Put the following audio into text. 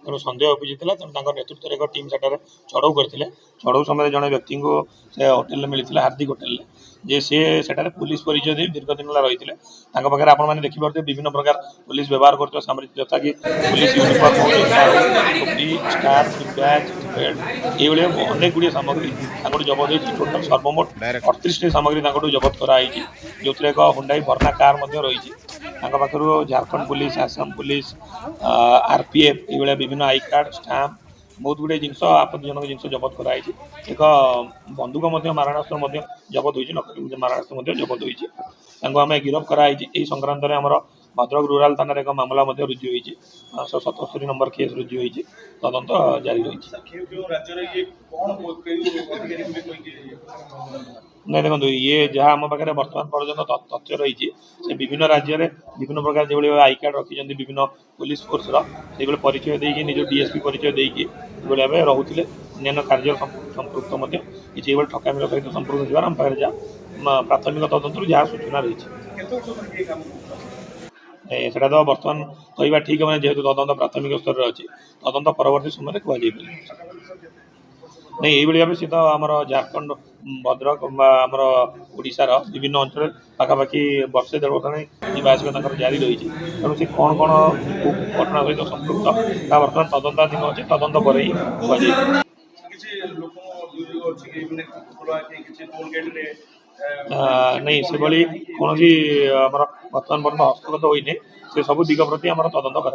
तेणु सन्देह उपजिता तेणु नेतृत्व एक टीम सेठारे चढ़ऊ करते चढ़ऊ समय जड़े व्यक्ति को से होटेल मिलता हार्दिक होटेल जे सी सेठारे पुलिस परिचय दे दीर्घ दिन रही पाखे आपने देखिपे विभिन्न प्रकार पुलिस व्यवहार कर सामरिक जथा कि पुलिस यूनिफॉर्म हो टोपी स्टार बैच बेल्ट ये अनेक गुड़िया सामग्री जबत होती टोटाल सर्वमोट 38 सामग्री जबत कराई जो एक हुंडाई भर्ना कार रही पाखर Jharkhand police Assam police RPF ये विभिन्न आई कार्ड स्टाम्प बहुत गुड़े जिन आपत्तिजनक जिन जबत कराई एक बंदूक मारणास्त्र जबत हो नकली मारणास्त्र जबत हो आम गिरफ्त कराई संक्रांत में आमर भद्रक रूराल थाना एक मामला रुजु होती 177 नंबर केस रुजु होती तदंत जारी रही नहीं देखो ये जहाँ आम पाखे बर्तमान पर्यटन तथ्य रही से विभिन्न राज्य में विभिन्न प्रकार जो आई कार्ड रखी विभिन्न पुलिस फोर्स रो परिचय देकी निज डीएसपी परिचय देकी भाव रोते अन्य कार्य संपृक्त किसी ठकामी सहित संपृक्त थी आम पाखे जहाँ प्राथमिक तदंतर जहाँ सूचना रही सेटा तो बर्तमान कहवा ठीक मैंने जेहेतु तदंत प्राथमिक स्तर में अच्छी तदंत परवर्ती समय कह नहीं ये भाव सी तो आम झारखंड भद्रक आमर ओडार विभिन्न अंचल पाखापाखि वर्षे 1.5 वर्ष जावास जारी रही तेणु सी कौन कौन घटना सहित संपृक्त बर्तमान तदंताधीन अच्छे तदंत पर ही नहीं से भाई कौन बर्तमान पर्यटन हस्तगत होने से सब दिग प्रति आम तदंत कर